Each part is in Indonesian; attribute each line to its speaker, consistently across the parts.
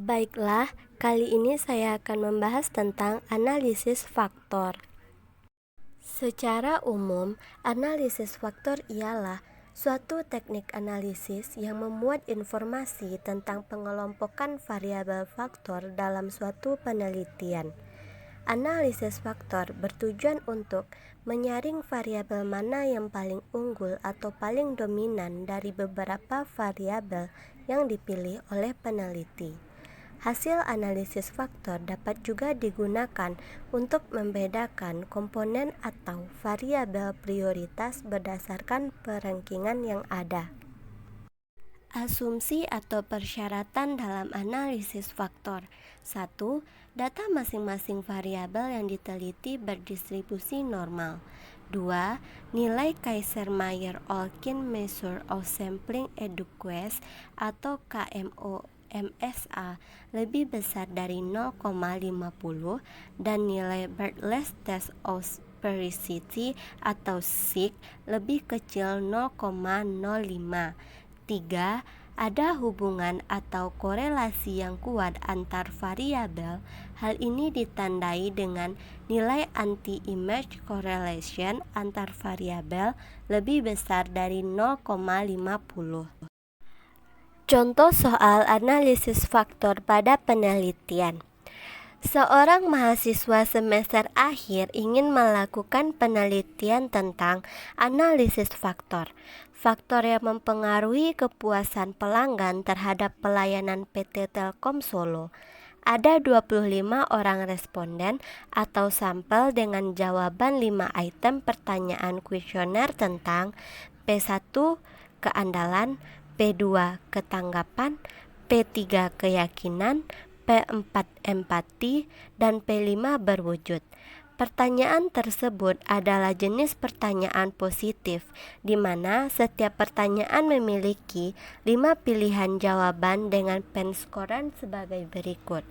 Speaker 1: Baiklah, kali ini saya akan membahas tentang analisis faktor. Secara umum, analisis faktor ialah suatu teknik analisis yang memuat informasi tentang pengelompokan variabel faktor dalam suatu penelitian. Analisis faktor bertujuan untuk menyaring variabel mana yang paling unggul atau paling dominan dari beberapa variabel yang dipilih oleh peneliti. Hasil analisis faktor dapat juga digunakan untuk membedakan komponen atau variabel prioritas berdasarkan perankingan yang ada. Asumsi atau persyaratan dalam analisis faktor. 1. Data masing-masing variabel yang diteliti berdistribusi normal. 2. Nilai Kaiser-Meyer-Olkin Measure of Sampling Adequacy atau KMO/MSA lebih besar dari 0,50 dan nilai Bartlett's Test of Sphericity atau SIC lebih kecil 0,05. 3. Ada hubungan atau korelasi yang kuat antar variabel. Hal ini ditandai dengan nilai anti-image correlation antar variabel lebih besar dari 0,50. Contoh soal analisis faktor pada penelitian. Seorang mahasiswa semester akhir ingin melakukan penelitian tentang analisis faktor. Faktor yang mempengaruhi kepuasan pelanggan terhadap pelayanan PT Telkom Solo. Ada 25 orang responden atau sampel dengan jawaban 5 item pertanyaan kuesioner tentang P1 keandalan, P2 ketanggapan, P3 keyakinan, P4 empati, dan P5 berwujud. Pertanyaan tersebut adalah jenis pertanyaan positif, di mana setiap pertanyaan memiliki 5 pilihan jawaban dengan penskoran sebagai berikut.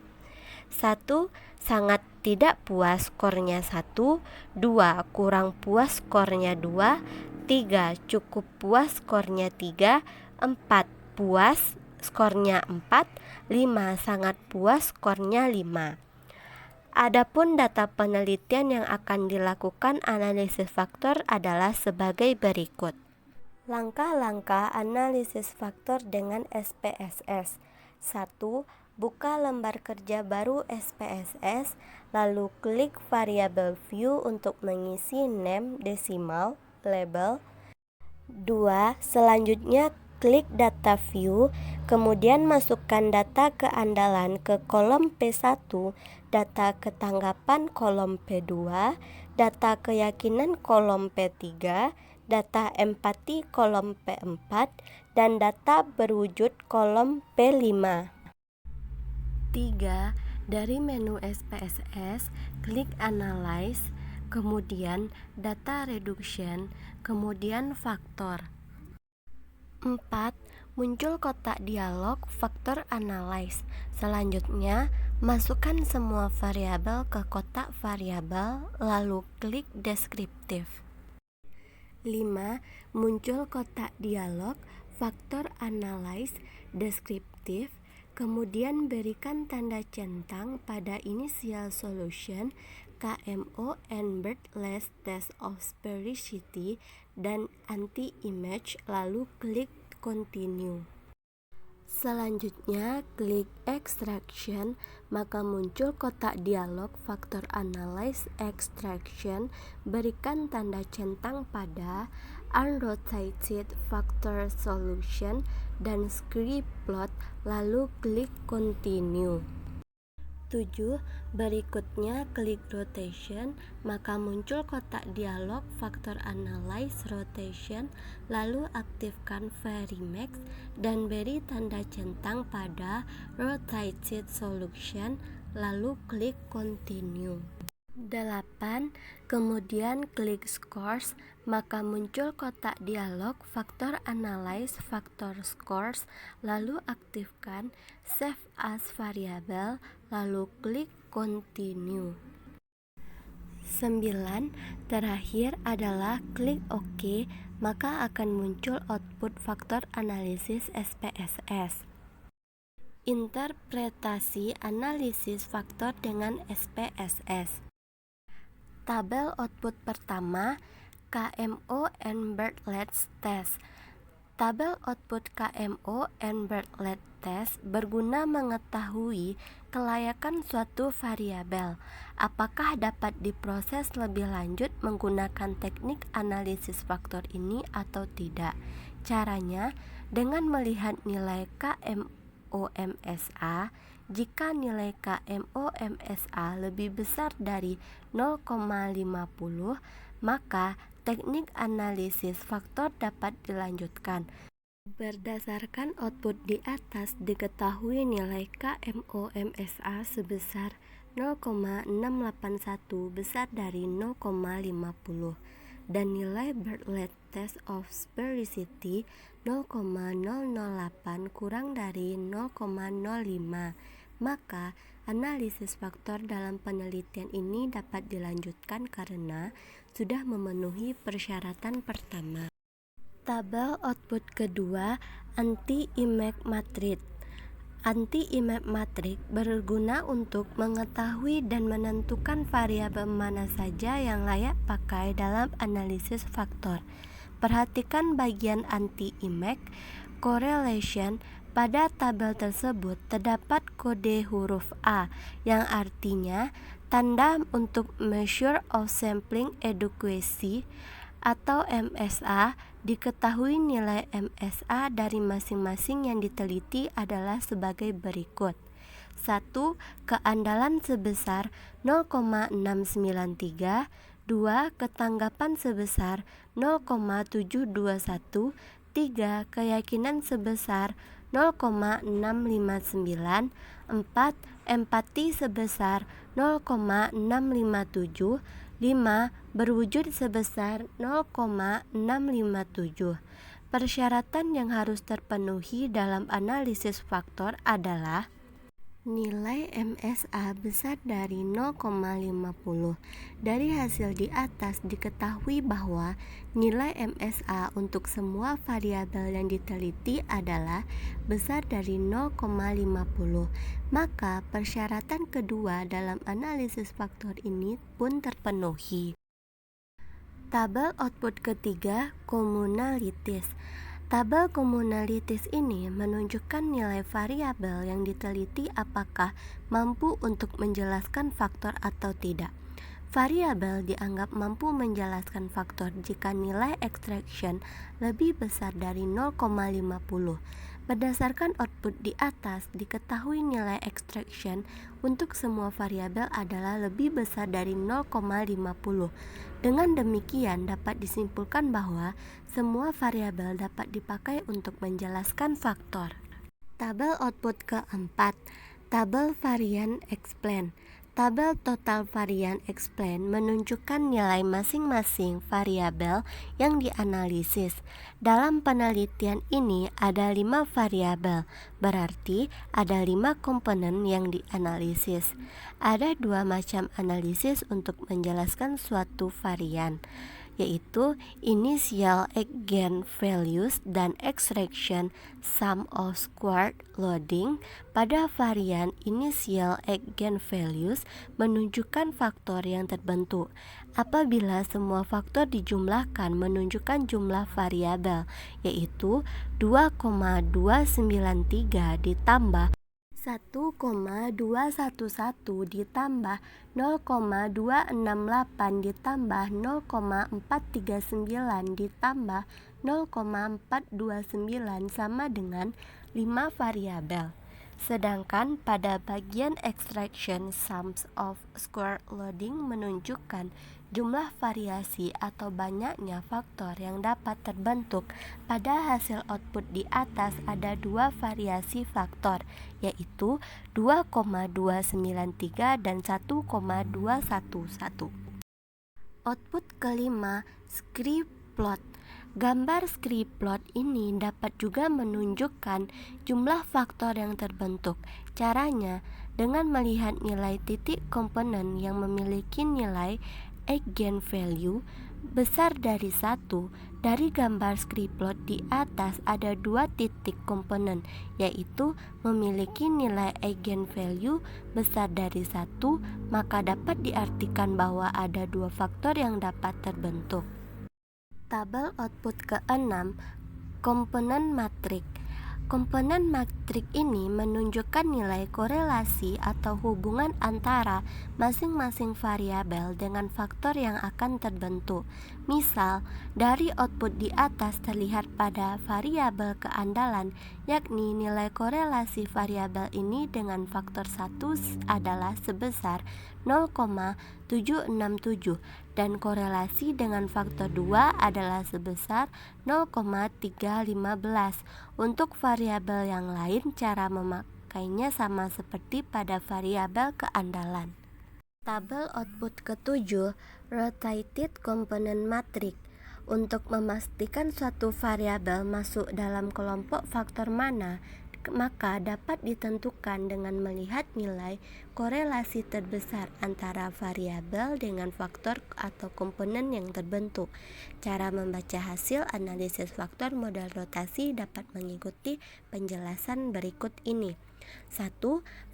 Speaker 1: 1. Sangat tidak puas, skornya 1. 2. Kurang puas, skornya 2. 3. Cukup puas, skornya 3. 4. Puas, skornya 4. 5. Sangat puas, skornya 5. Adapun data penelitian yang akan dilakukan analisis faktor adalah sebagai berikut. Langkah-langkah analisis faktor dengan SPSS. 1. Buka lembar kerja baru SPSS, lalu klik variable view untuk mengisi name, desimal, label. 2. Selanjutnya klik data view, kemudian masukkan data keandalan ke kolom P1, data ketanggapan kolom P2, data keyakinan kolom P3, data empati kolom P4, dan data berwujud kolom P5. 3. Dari menu SPSS, klik Analyze, kemudian Data Reduction, kemudian Faktor. 4. Muncul kotak dialog Faktor Analyze. Selanjutnya, masukkan semua variabel ke kotak variabel, lalu klik Deskriptif. 5. Muncul kotak dialog Faktor Analyze Deskriptif, kemudian berikan tanda centang pada initial solution, KMO and Bartlett's Test of Sphericity, dan anti-image, lalu klik Continue. Selanjutnya klik Extraction, maka muncul kotak dialog Faktor Analyze Extraction, berikan tanda centang pada Unrotated Factor Solution dan Script Plot, lalu klik Continue. 7. Berikutnya klik Rotation, maka muncul kotak dialog Faktor Analyze Rotation, lalu aktifkan Varimax dan beri tanda centang pada Rotated Solution, lalu klik Continue. 8. Kemudian klik Scores, maka muncul kotak dialog Faktor Analyze Factor Scores, lalu aktifkan Save as Variable, lalu klik Continue. 9. Terakhir adalah klik OK, maka akan muncul output faktor analisis SPSS. Interpretasi analisis faktor dengan SPSS. Tabel output pertama, KMO and Bartlett's test. Tabel output KMO and Bartlett test berguna mengetahui kelayakan suatu variabel, apakah dapat diproses lebih lanjut menggunakan teknik analisis faktor ini atau tidak. Caranya dengan melihat nilai KMOMSA. Jika nilai KMOMSA lebih besar dari 0,50, maka teknik analisis faktor dapat dilanjutkan. Berdasarkan output di atas, diketahui nilai KMOMSA sebesar 0,681 besar dari 0,50 dan nilai Bartlett Test of Sphericity 0,008 kurang dari 0,05. Maka analisis faktor dalam penelitian ini dapat dilanjutkan karena sudah memenuhi persyaratan pertama. Tabel output kedua, anti-image matrix. Anti-image matrix berguna untuk mengetahui dan menentukan variabel mana saja yang layak pakai dalam analisis faktor. Perhatikan bagian anti-image correlation. Pada tabel tersebut terdapat kode huruf A yang artinya tanda untuk measure of sampling adequacy atau MSA. Diketahui nilai MSA dari masing-masing yang diteliti adalah sebagai berikut. 1. Keandalan sebesar 0,693. 2. Ketanggapan sebesar 0,721. 3. Keyakinan sebesar 0,659. 4. Empati sebesar 0,657. 5. Berwujud sebesar 0,657. Persyaratan yang harus terpenuhi dalam analisis faktor adalah nilai MSA besar dari 0,50. Dari hasil di atas diketahui bahwa nilai MSA untuk semua variabel yang diteliti adalah besar dari 0,50. Maka persyaratan kedua dalam analisis faktor ini pun terpenuhi. Tabel output ketiga, communalities. Tabel communalities ini menunjukkan nilai variabel yang diteliti apakah mampu untuk menjelaskan faktor atau tidak. Variabel dianggap mampu menjelaskan faktor jika nilai extraction lebih besar dari 0,50. Berdasarkan output di atas, diketahui nilai extraction untuk semua variabel adalah lebih besar dari 0,50. Dengan demikian, dapat disimpulkan bahwa semua variabel dapat dipakai untuk menjelaskan faktor. Tabel output keempat, tabel varian explain. Tabel total varian explain menunjukkan nilai masing-masing variabel yang dianalisis. Dalam penelitian ini ada 5 variabel, berarti ada 5 komponen yang dianalisis. Ada 2 macam analisis untuk menjelaskan suatu varian, yaitu initial eigenvalues dan extraction sum of squared loading. Pada varian initial eigenvalues menunjukkan faktor yang terbentuk apabila semua faktor dijumlahkan menunjukkan jumlah variabel, yaitu 2,293 ditambah 1,211 ditambah 0,268 ditambah 0,439 ditambah 0,429 sama dengan 5 variabel. Sedangkan pada bagian extraction sums of square loading menunjukkan jumlah variasi atau banyaknya faktor yang dapat terbentuk. Pada hasil output di atas ada 2 variasi faktor, yaitu 2,293 dan 1,211. Output kelima, script plot. Gambar script plot ini dapat juga menunjukkan jumlah faktor yang terbentuk. Caranya dengan melihat nilai titik komponen yang memiliki nilai eigenvalue besar dari 1. Dari gambar scriptplot di atas ada 2 titik komponen, yaitu memiliki nilai eigenvalue besar dari 1, maka dapat diartikan bahwa ada 2 faktor yang dapat terbentuk. Tabel output ke-6, komponen matrik. Komponen matrik ini menunjukkan nilai korelasi atau hubungan antara masing-masing variabel dengan faktor yang akan terbentuk. Misal, dari output di atas terlihat pada variabel keandalan, yakni nilai korelasi variabel ini dengan faktor 1 adalah sebesar 0,767 dan korelasi dengan faktor 2 adalah sebesar 0,315. Untuk variabel yang lain, cara memakainya sama seperti pada variabel keandalan. Tabel output ke-7, rotated component matrix. Untuk memastikan suatu variabel masuk dalam kelompok faktor mana, maka dapat ditentukan dengan melihat nilai korelasi terbesar antara variabel dengan faktor atau komponen yang terbentuk. Cara membaca hasil analisis faktor model rotasi dapat mengikuti penjelasan berikut ini. 1.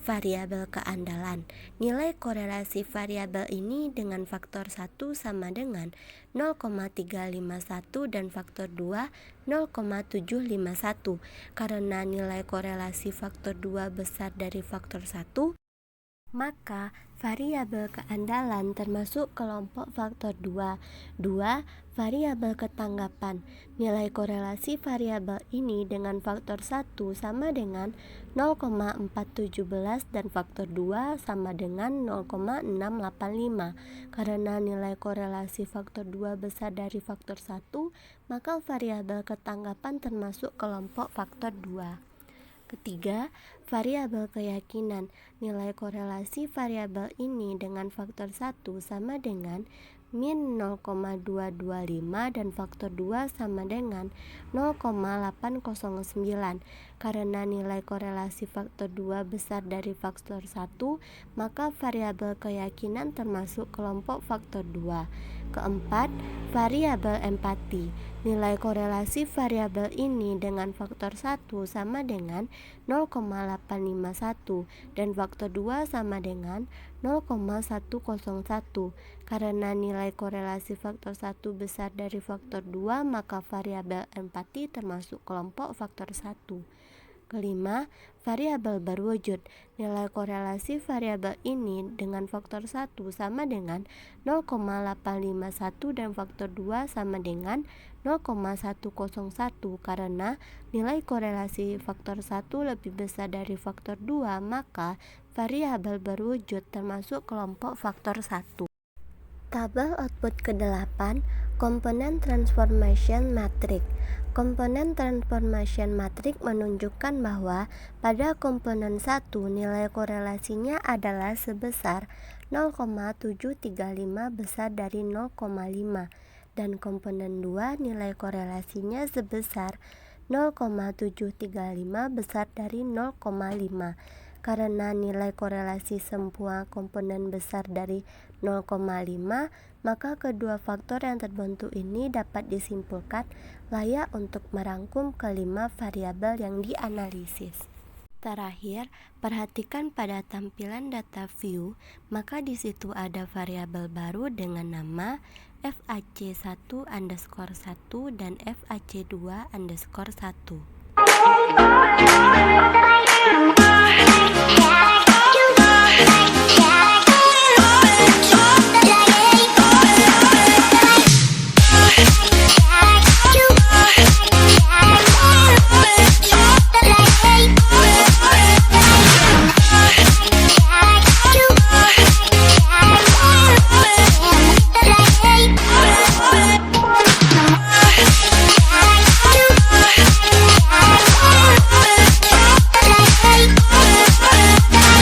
Speaker 1: Variabel keandalan. Nilai korelasi variabel ini dengan faktor 1 sama dengan 0,351 dan faktor 2 0,751. Karena nilai korelasi faktor 2 besar dari faktor 1, maka variabel keandalan termasuk kelompok faktor 2. 2. Variabel ketanggapan. Nilai korelasi variabel ini dengan faktor 1 sama dengan 0,417 dan faktor 2 sama dengan 0,685. Karena nilai korelasi faktor 2 besar dari faktor 1, maka variabel ketanggapan termasuk kelompok faktor 2. Ketiga, variabel keyakinan. Nilai korelasi variabel ini dengan faktor 1 sama dengan min 0,225 dan faktor 2 sama dengan 0,809. Karena nilai korelasi faktor 2 besar dari faktor 1, maka variabel keyakinan termasuk kelompok faktor 2. Keempat, variabel empati. Nilai korelasi variabel ini dengan faktor 1 sama dengan 0,851 dan faktor 2 sama dengan 0,101. Karena nilai korelasi faktor 1 besar dari faktor 2, maka variabel empati termasuk kelompok faktor 1. Kelima, variabel berwujud. Nilai korelasi variabel ini dengan faktor 1 sama dengan 0,851 dan faktor 2 sama dengan 0,101. Karena nilai korelasi faktor 1 lebih besar dari faktor 2, maka variabel berwujud termasuk kelompok faktor 1. Tabel output ke-8, komponen transformation matrix. Komponen transformation matrix menunjukkan bahwa pada komponen 1 nilai korelasinya adalah sebesar 0,735 besar dari 0,5 dan komponen 2 nilai korelasinya sebesar 0,735 besar dari 0,5. Karena nilai korelasi semua komponen besar dari 0,5, maka kedua faktor yang terbentuk ini dapat disimpulkan layak untuk merangkum kelima variabel yang dianalisis. Terakhir, perhatikan pada tampilan data view, maka di situ ada variabel baru dengan nama FAC1_1 dan FAC2_1.